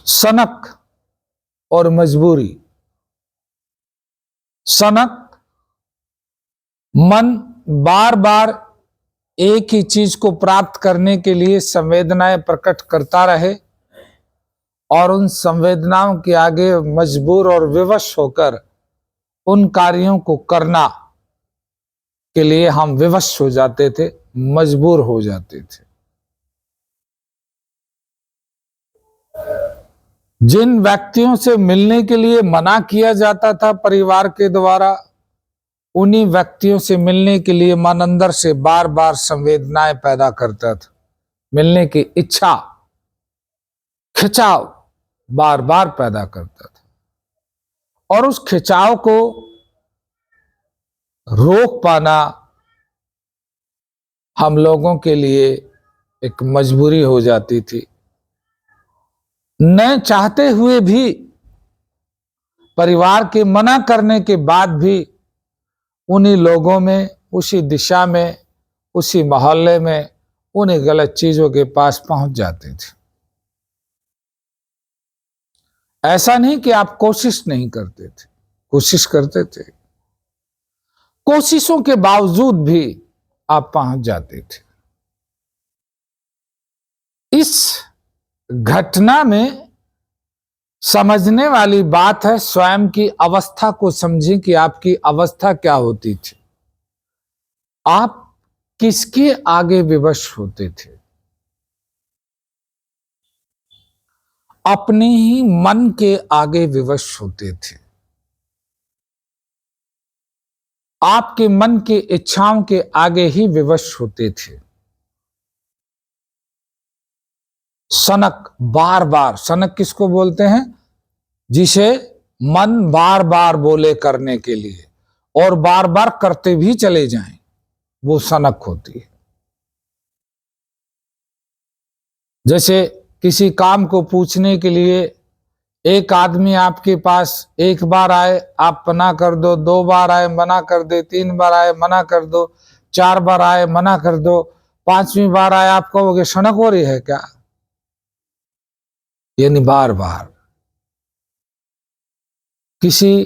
सनक और मजबूरी। सनक, मन बार बार एक ही चीज को प्राप्त करने के लिए संवेदनाएं प्रकट करता रहे और उन संवेदनाओं के आगे मजबूर और विवश होकर उन कार्यों को करना के लिए हम विवश हो जाते थे, मजबूर हो जाते थे। जिन व्यक्तियों से मिलने के लिए मना किया जाता था परिवार के द्वारा, उन्हीं व्यक्तियों से मिलने के लिए मन अंदर से बार बार संवेदनाएं पैदा करता था। मिलने की इच्छा, खिंचाव बार बार पैदा करता था और उस खिंचाव को रोक पाना हम लोगों के लिए एक मजबूरी हो जाती थी। न चाहते हुए भी, परिवार के मना करने के बाद भी उन्हीं लोगों में, उसी दिशा में, उसी मोहल्ले में उन्हीं गलत चीजों के पास पहुंच जाते थे। ऐसा नहीं कि आप कोशिश नहीं करते थे, कोशिश करते थे। कोशिशों के बावजूद भी आप पहुंच जाते थे। इस घटना में समझने वाली बात है, स्वयं की अवस्था को समझें कि आपकी अवस्था क्या होती थी। आप किसके आगे विवश होते थे? अपने ही मन के आगे विवश होते थे। आपके मन की इच्छाओं के आगे ही विवश होते थे। सनक, बार बार, सनक किसको बोलते हैं? जिसे मन बार बार बोले करने के लिए और बार बार करते भी चले जाएं, वो सनक होती है। जैसे किसी काम को पूछने के लिए एक आदमी आपके पास एक बार आए, आप मना कर दो, दो बार आए मना कर दे, तीन बार आए मना कर दो, चार बार आए मना कर दो, पांचवी बार आए आप कहोगे सनक हो रही है क्या? यानी बार बार किसी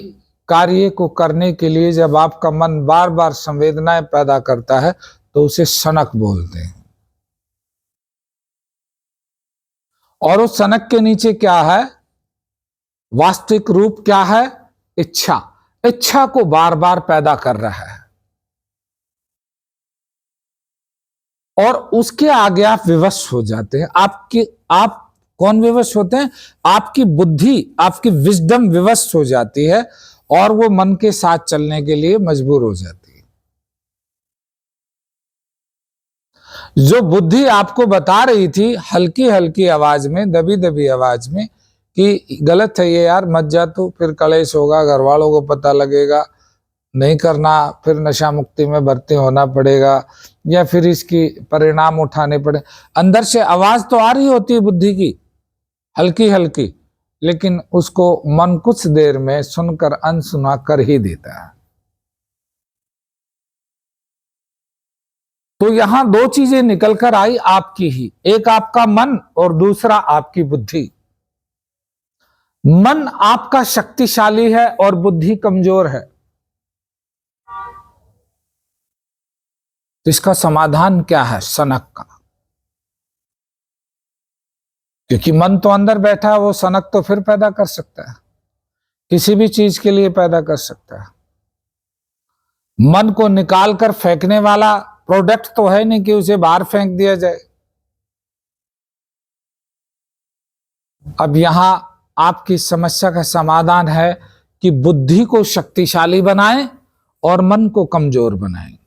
कार्य को करने के लिए जब आपका मन बार बार संवेदनाएं पैदा करता है तो उसे सनक बोलते हैं। और उस सनक के नीचे क्या है? वास्तविक रूप क्या है? इच्छा। इच्छा को बार बार पैदा कर रहा है और उसके आगे आप विवश हो जाते हैं। आप कौन विवश होते हैं? आपकी बुद्धि, आपकी विजडम विवश हो जाती है और वो मन के साथ चलने के लिए मजबूर हो जाती है। जो बुद्धि आपको बता रही थी हल्की हल्की आवाज में, दबी दबी आवाज में कि गलत है ये यार, मत जा तू, फिर कलेश होगा, घर वालों को पता लगेगा, नहीं करना, फिर नशा मुक्ति में भर्ती होना पड़ेगा या फिर इसकी परिणाम उठाने पड़े। अंदर से आवाज तो आ रही होती है बुद्धि की, हल्की हल्की, लेकिन उसको मन कुछ देर में सुनकर अनसुना कर ही देता है। तो यहां दो चीजें निकलकर आई आपकी ही, एक आपका मन और दूसरा आपकी बुद्धि। मन आपका शक्तिशाली है और बुद्धि कमजोर है। तो इसका समाधान क्या है? सनक का। क्योंकि मन तो अंदर बैठा है, वो सनक तो फिर पैदा कर सकता है, किसी भी चीज के लिए पैदा कर सकता है। मन को निकाल कर फेंकने वाला प्रोडक्ट तो है नहीं कि उसे बाहर फेंक दिया जाए। अब यहां आपकी समस्या का समाधान है कि बुद्धि को शक्तिशाली बनाएं और मन को कमजोर बनाएं।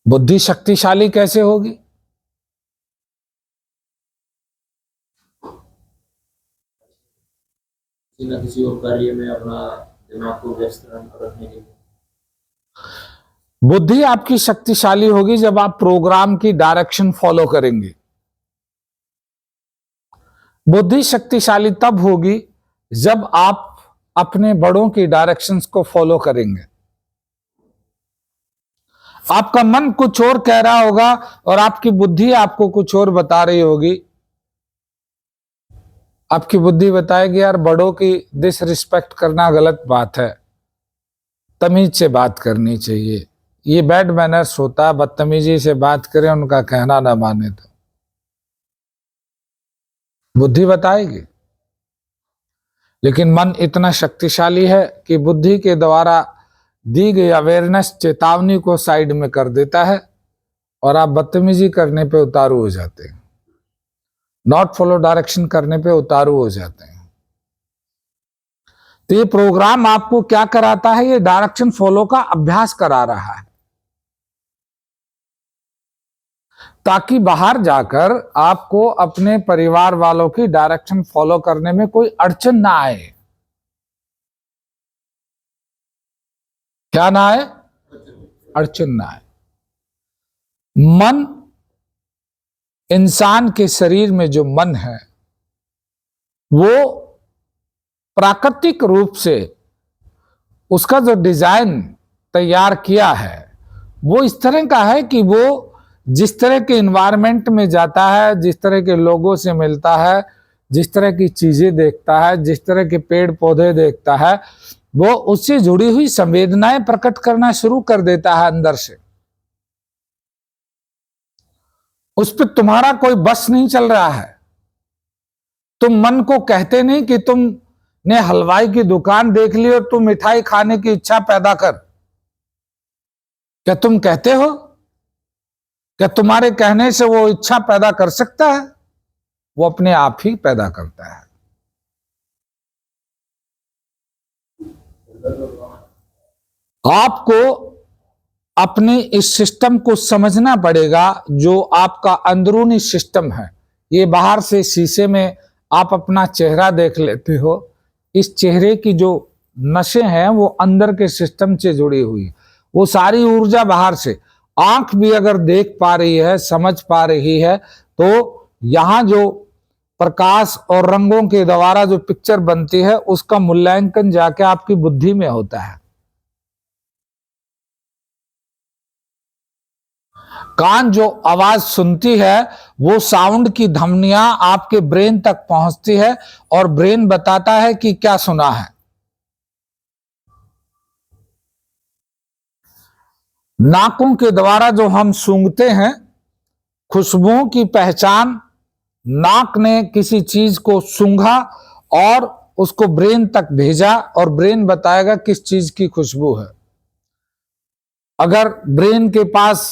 बुद्धि शक्तिशाली कैसे होगी? किसी न किसी और कार्य में अपना दिमाग को व्यस्त रखने के लिए। बुद्धि आपकी शक्तिशाली होगी जब आप प्रोग्राम की डायरेक्शन फॉलो करेंगे। बुद्धि शक्तिशाली तब होगी जब आप अपने बड़ों की डायरेक्शंस को फॉलो करेंगे। आपका मन कुछ और कह रहा होगा और आपकी बुद्धि आपको कुछ और बता रही होगी। आपकी बुद्धि बताएगी यार बड़ों की डिसरिस्पेक्ट करना गलत बात है, तमीज से बात करनी चाहिए, ये बैड मैनर्स होता है, बदतमीजी से बात करें, उनका कहना ना माने तो। बुद्धि बताएगी, लेकिन मन इतना शक्तिशाली है कि बुद्धि के द्वारा दी गई अवेयरनेस चेतावनी को साइड में कर देता है और आप बदतमीजी करने पे उतारू हो जाते हैं, नॉट फॉलो डायरेक्शन करने पे उतारू हो जाते हैं। तो ये प्रोग्राम आपको क्या कराता है? ये डायरेक्शन फॉलो का अभ्यास करा रहा है, ताकि बाहर जाकर आपको अपने परिवार वालों की डायरेक्शन फॉलो करने में कोई अड़चन ना आए। क्या ना आए? अड़चन ना आए। मन, इंसान के शरीर में जो मन है वो प्राकृतिक रूप से उसका जो डिजाइन तैयार किया है वो इस तरह का है कि वो जिस तरह के इन्वायरमेंट में जाता है, जिस तरह के लोगों से मिलता है, जिस तरह की चीजें देखता है, जिस तरह के पेड़ पौधे देखता है, वो उससे जुड़ी हुई संवेदनाएं प्रकट करना शुरू कर देता है अंदर से। उस पर तुम्हारा कोई बस नहीं चल रहा है। तुम मन को कहते नहीं कि तुमने हलवाई की दुकान देख ली और तुम मिठाई खाने की इच्छा पैदा कर। क्या तुम कहते हो? क्या तुम्हारे कहने से वो इच्छा पैदा कर सकता है? वो अपने आप ही पैदा करता है। आपको अपने इस सिस्टम को समझना पड़ेगा, जो आपका अंदरूनी सिस्टम है। ये बाहर से शीशे में आप अपना चेहरा देख लेते हो, इस चेहरे की जो नसें हैं वो अंदर के सिस्टम से जुड़ी हुई है। वो सारी ऊर्जा बाहर से, आंख भी अगर देख पा रही है, समझ पा रही है, तो यहां जो प्रकाश और रंगों के द्वारा जो पिक्चर बनती है उसका मूल्यांकन जाके आपकी बुद्धि में होता है। कान जो आवाज सुनती है वो साउंड की धमनियां आपके ब्रेन तक पहुंचती है और ब्रेन बताता है कि क्या सुना है। नाकों के द्वारा जो हम सूंघते हैं, खुशबुओं की पहचान, नाक ने किसी चीज को सूंघा और उसको ब्रेन तक भेजा और ब्रेन बताएगा किस चीज की खुशबू है। अगर ब्रेन के पास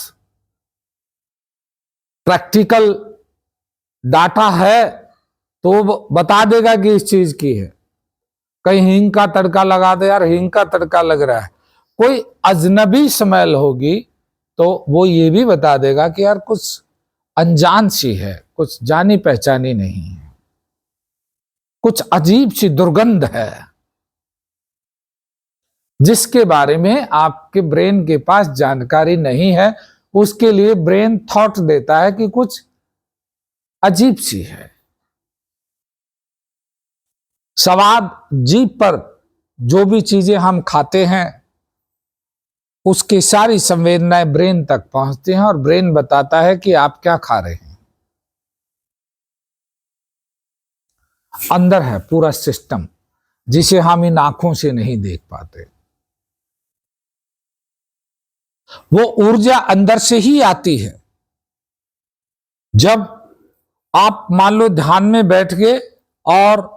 प्रैक्टिकल डाटा है तो वो बता देगा कि इस चीज की है। कहीं हींग का तड़का लगा दे, यार हींग का तड़का लग रहा है। कोई अजनबी स्मेल होगी तो वो ये भी बता देगा कि यार कुछ अनजान सी है, कुछ जानी पहचानी नहीं है, कुछ अजीब सी दुर्गंध है, जिसके बारे में आपके ब्रेन के पास जानकारी नहीं है। उसके लिए ब्रेन थॉट देता है कि कुछ अजीब सी है। स्वाद, जीभ पर जो भी चीजें हम खाते हैं उसकी सारी संवेदनाएं ब्रेन तक पहुंचती हैं और ब्रेन बताता है कि आप क्या खा रहे हैं। अंदर है पूरा सिस्टम जिसे हम इन आंखों से नहीं देख पाते। वो ऊर्जा अंदर से ही आती है। जब आप मान लो ध्यान में बैठ गए और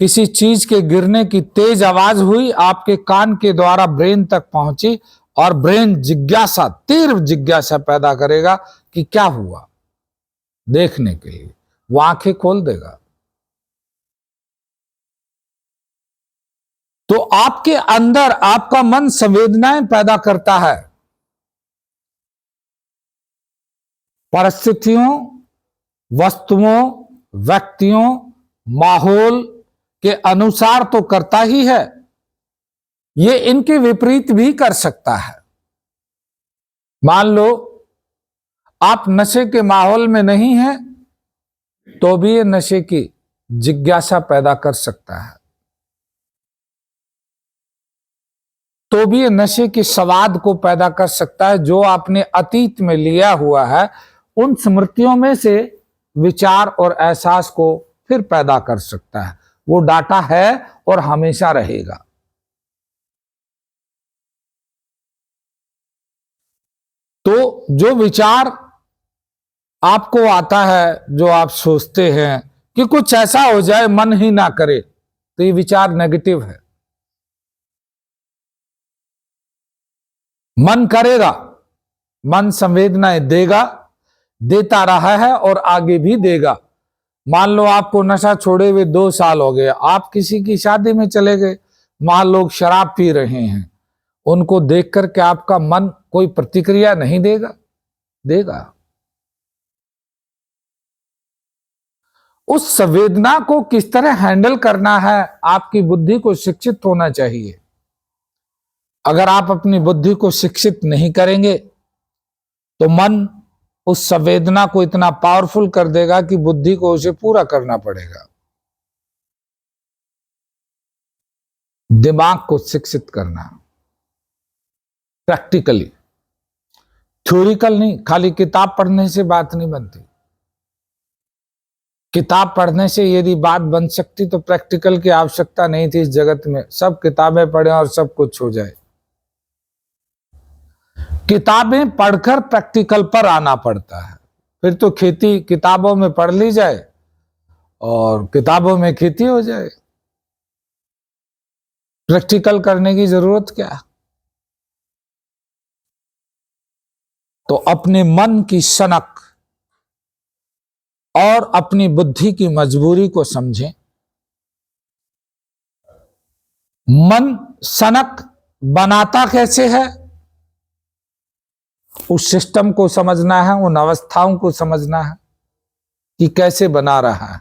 किसी चीज के गिरने की तेज आवाज हुई, आपके कान के द्वारा ब्रेन तक पहुंची और ब्रेन जिज्ञासा, तीव्र जिज्ञासा पैदा करेगा कि क्या हुआ, देखने के लिए वो आंखें खोल देगा। तो आपके अंदर आपका मन संवेदनाएं पैदा करता है। परिस्थितियों, वस्तुओं, व्यक्तियों, माहौल के अनुसार तो करता ही है, ये इनके विपरीत भी कर सकता है। मान लो आप नशे के माहौल में नहीं हैं तो भी ये नशे की जिज्ञासा पैदा कर सकता है। तो भी ये नशे के स्वाद को पैदा कर सकता है। जो आपने अतीत में लिया हुआ है उन स्मृतियों में से विचार और एहसास को फिर पैदा कर सकता है। वो डाटा है और हमेशा रहेगा। तो जो विचार आपको आता है, जो आप सोचते हैं कि कुछ ऐसा हो जाए मन ही ना करे, तो ये विचार नेगेटिव है। मन करेगा, मन संवेदनाएं देगा, देता रहा है और आगे भी देगा। मान लो आपको नशा छोड़े हुए 2 साल हो गए, आप किसी की शादी में चले गए, वहां लोग शराब पी रहे हैं, उनको देख करके आपका मन कोई प्रतिक्रिया नहीं देगा? देगा। उस संवेदना को किस तरह हैंडल करना है, आपकी बुद्धि को शिक्षित होना चाहिए। अगर आप अपनी बुद्धि को शिक्षित नहीं करेंगे तो मन उस संवेदना को इतना पावरफुल कर देगा कि बुद्धि को उसे पूरा करना पड़ेगा। दिमाग को शिक्षित करना प्रैक्टिकली, थ्योरिकल नहीं। खाली किताब पढ़ने से बात नहीं बनती। किताब पढ़ने से यदि बात बन सकती तो प्रैक्टिकल की आवश्यकता नहीं थी इस जगत में। सब किताबें पढ़ें और सब कुछ हो जाए। किताबें पढ़कर प्रैक्टिकल पर आना पड़ता है। फिर तो खेती किताबों में पढ़ ली जाए और किताबों में खेती हो जाए। प्रैक्टिकल करने की जरूरत क्या? तो अपने मन की सनक और अपनी बुद्धि की मजबूरी को समझें। मन सनक बनाता कैसे है, उस सिस्टम को समझना है, उन अवस्थाओं को समझना है कि कैसे बना रहा है।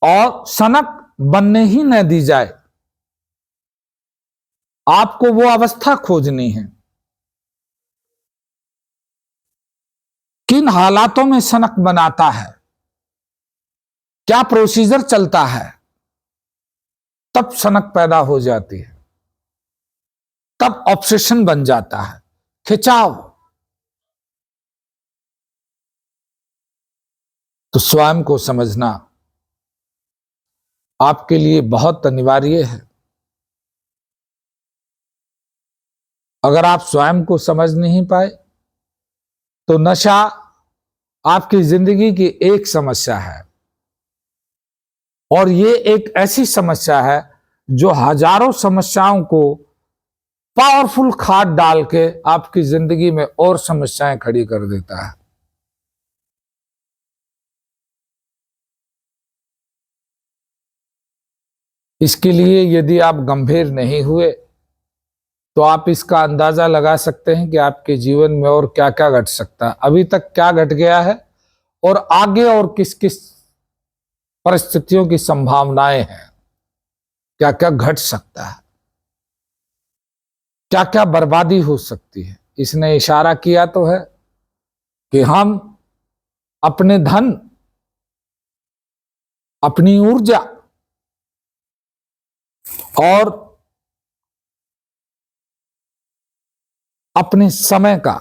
और सनक बनने ही न दी जाए, आपको वो अवस्था खोजनी है। किन हालातों में सनक बनाता है, क्या प्रोसीजर चलता है, तब सनक पैदा हो जाती है, तब ऑब्सेशन बन जाता है, खिंचाव। तो स्वयं को समझना आपके लिए बहुत अनिवार्य है। अगर आप स्वयं को समझ नहीं पाए तो नशा आपकी जिंदगी की एक समस्या है, और ये एक ऐसी समस्या है जो हजारों समस्याओं को पावरफुल खाद डाल के आपकी जिंदगी में और समस्याएं खड़ी कर देता है। इसके लिए यदि आप गंभीर नहीं हुए तो आप इसका अंदाजा लगा सकते हैं कि आपके जीवन में और क्या क्या घट सकता है, अभी तक क्या घट गया है और आगे और किस किस परिस्थितियों की संभावनाएं हैं, क्या क्या घट सकता है, क्या क्या बर्बादी हो सकती है। इसने इशारा किया तो है कि हम अपने धन, अपनी ऊर्जा और अपने समय का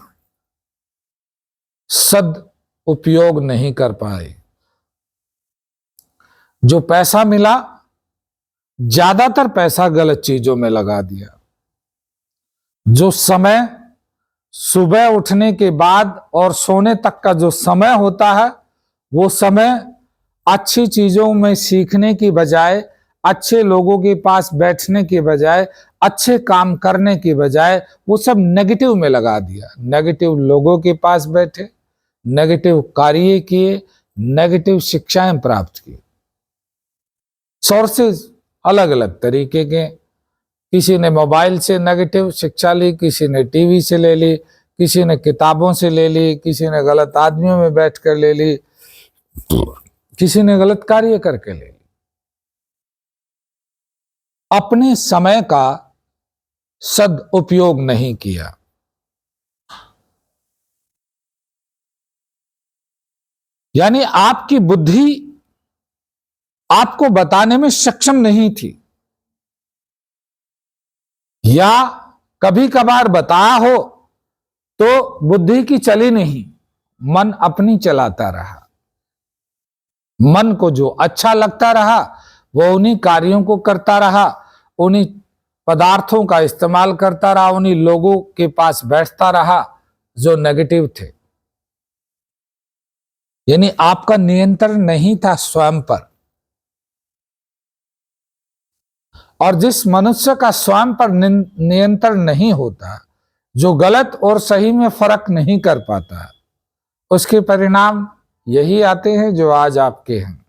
सद उपयोग नहीं कर पाए। जो पैसा मिला, ज्यादातर पैसा गलत चीजों में लगा दिया। जो समय सुबह उठने के बाद और सोने तक का जो समय होता है, वो समय अच्छी चीजों में सीखने की बजाय, अच्छे लोगों के पास बैठने की बजाय, अच्छे काम करने की बजाय वो सब नेगेटिव में लगा दिया। नेगेटिव लोगों के पास बैठे, नेगेटिव कार्य किए, नेगेटिव शिक्षाएं प्राप्त की। सोर्सेज अलग अलग तरीके के, किसी ने मोबाइल से नेगेटिव शिक्षा ली, किसी ने टीवी से ले ली, किसी ने किताबों से ले ली, किसी ने गलत आदमियों में बैठकर ले ली, किसी ने गलत कार्य करके ले ली। अपने समय का सदुपयोग नहीं किया। यानी आपकी बुद्धि आपको बताने में सक्षम नहीं थी या कभी कभार बताया हो तो बुद्धि की चली नहीं, मन अपनी चलाता रहा। मन को जो अच्छा लगता रहा वो उन्हीं कार्यों को करता रहा, उन्हीं पदार्थों का इस्तेमाल करता रहा, उन्हीं लोगों के पास बैठता रहा जो नेगेटिव थे। यानी आपका नियंत्रण नहीं था स्वयं पर। और जिस मनुष्य का स्वयं पर नियंत्रण नहीं होता, जो गलत और सही में फर्क नहीं कर पाता, उसके परिणाम यही आते हैं जो आज आपके हैं।